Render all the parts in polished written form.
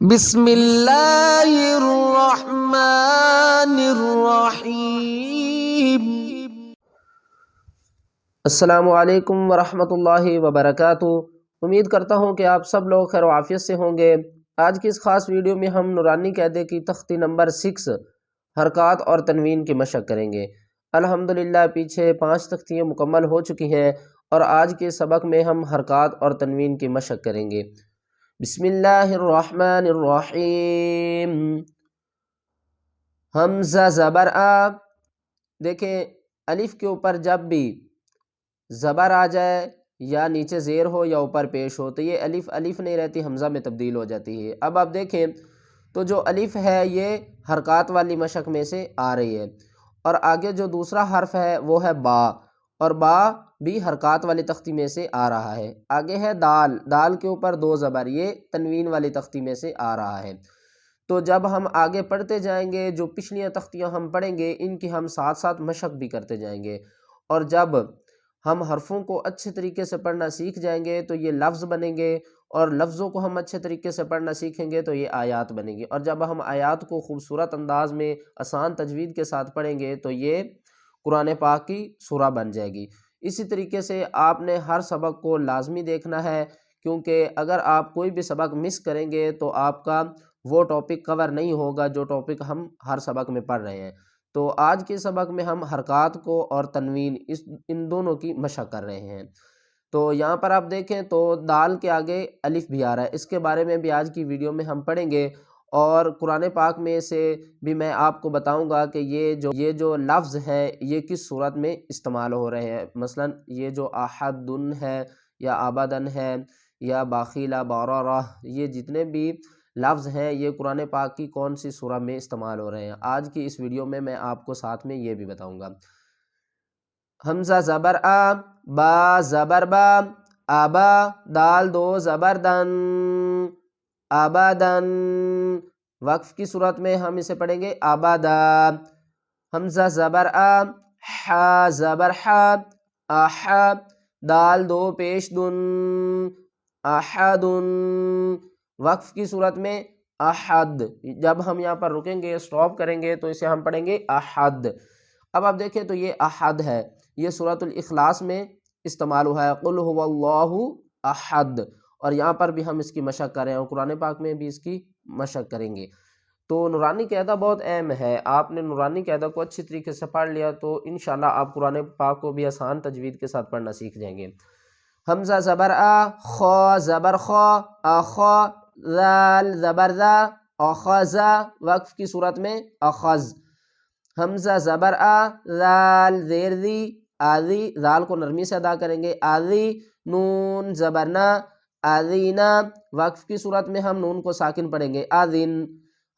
بسم اللہ الرحمن الرحیم۔ السلام علیکم ورحمۃ اللہ وبرکاتہ۔ امید کرتا ہوں کہ آپ سب لوگ خیر و عافیت سے ہوں گے۔ آج کی اس خاص ویڈیو میں ہم نورانی قاعدے کی تختی نمبر 6 حرکات اور تنوین کی مشق کریں گے۔ الحمدللہ پیچھے 5 تختیاں مکمل ہو چکی ہیں اور آج کے سبق میں ہم حرکات اور تنوین کی مشق کریں گے۔ بسم اللہ الرحمن الرحیم۔ حمزہ زبر آ، دیکھیں الف کے اوپر جب بھی زبر آ جائے یا نیچے زیر ہو یا اوپر پیش ہو تو یہ الف الف نہیں رہتی، حمزہ میں تبدیل ہو جاتی ہے۔ اب آپ دیکھیں تو جو الف ہے یہ حرکات والی مشق میں سے آ رہی ہے، اور آگے جو دوسرا حرف ہے وہ ہے با، اور با بھی حرکات والی تختی میں سے آ رہا ہے۔ آگے ہے دال، دال کے اوپر 2 زبر، یہ تنوین والی تختی میں سے آ رہا ہے۔ تو جب ہم آگے پڑھتے جائیں گے جو پچھلیاں تختیاں ہم پڑھیں گے ان کی ہم ساتھ ساتھ مشق بھی کرتے جائیں گے، اور جب ہم حرفوں کو اچھے طریقے سے پڑھنا سیکھ جائیں گے تو یہ لفظ بنیں گے، اور لفظوں کو ہم اچھے طریقے سے پڑھنا سیکھیں گے تو یہ آیات بنیں گی، اور جب ہم آیات کو خوبصورت انداز میں آسان تجوید کے ساتھ پڑھیں گے تو یہ قرآن پاک کی سورہ بن جائے گی۔ اسی طریقے سے آپ نے ہر سبق کو لازمی دیکھنا ہے، کیونکہ اگر آپ کوئی بھی سبق مس کریں گے تو آپ کا وہ ٹاپک کور نہیں ہوگا جو ٹاپک ہم ہر سبق میں پڑھ رہے ہیں۔ تو آج کے سبق میں ہم حرکات کو اور تنوین ان دونوں کی مشق کر رہے ہیں۔ تو یہاں پر آپ دیکھیں تو دال کے آگے الف بھی آ رہا ہے، اس کے بارے میں بھی آج کی ویڈیو میں ہم پڑھیں گے، اور قرآن پاک میں سے بھی میں آپ کو بتاؤں گا کہ یہ جو لفظ ہیں یہ کس صورت میں استعمال ہو رہے ہیں۔ مثلا یہ جو احدن ہے یا آبادن ہے یا باخیلا بارارہ، یہ جتنے بھی لفظ ہیں یہ قرآن پاک کی کون سی سورہ میں استعمال ہو رہے ہیں، آج کی اس ویڈیو میں میں آپ کو ساتھ میں یہ بھی بتاؤں گا۔ حمزہ زبر آ، با زبر با، آبا، دال 2 زبر دن، آبادن۔ وقف کی صورت میں ہم اسے پڑھیں گے آبادا۔ حمزہ زبر آ، حا زبر حا، آحا، دال 2 پیش دن، احدن۔ وقف کی صورت میں احد، جب ہم یہاں پر رکیں گے سٹاپ کریں گے تو اسے ہم پڑھیں گے احد۔ اب آپ دیکھیں تو یہ احد ہے، یہ سورۃ الاخلاص میں استعمال ہوا ہے، قل هو اللہ احد، اور یہاں پر بھی ہم اس کی مشق کر رہے ہیں اور قرآن پاک میں بھی اس کی مشق کریں گے۔ تو نورانی قاعدہ بہت اہم ہے، آپ نے نورانی قاعدہ کو اچھی طریقے سے پڑھ لیا تو انشاءاللہ آپ قرآن پاک کو بھی آسان تجوید کے ساتھ پڑھنا سیکھ جائیں گے۔ حمزہ زبر آ، خا زبر خا، آخا، ذال زبر ذا، اخذا، وقف کی صورت میں اخذ۔ حمزہ زبر آ، ذال زیر ذی، آذی، ذال کو نرمی سے ادا کریں گے، آذی، نون زبر نا، آذینا، وقف کی صورت میں ہم نون کو ساکن پڑھیں گے، آذن۔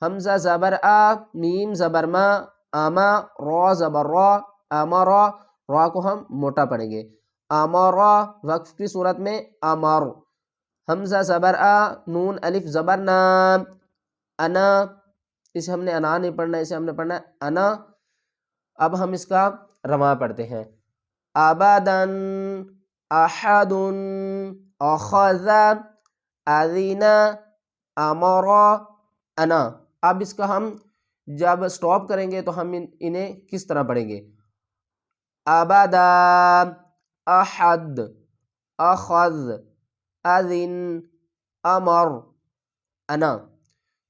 حمزہ زبر آ، میم زبر ما، آما، را زبر را، آمارا، را کو ہم موٹا پڑھیں گے، آمارا، وقف کی صورت میں آمار۔ حمزہ زبر آ، نون الف زبر نا، انا، اسے ہم نے انا نہیں پڑھنا، اسے ہم نے پڑھنا ہے انا۔ اب ہم اس کا رواں پڑھتے ہیں، آبادن، احدن، اخذا، آذینا، آمارا، انا۔ اب اس کا ہم جب سٹاپ کریں گے تو ہم انہیں کس طرح پڑھیں گے، آبادا، احد، اخذ، اذن، امر، انا۔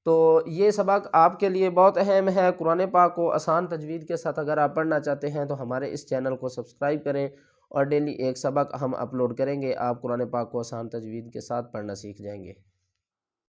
تو یہ سبق آپ کے لیے بہت اہم ہے، قرآن پاک کو آسان تجوید کے ساتھ اگر آپ پڑھنا چاہتے ہیں تو ہمارے اس چینل کو سبسکرائب کریں، اور ڈیلی ایک سبق ہم اپلوڈ کریں گے، آپ قرآن پاک کو آسان تجوید کے ساتھ پڑھنا سیکھ جائیں گے۔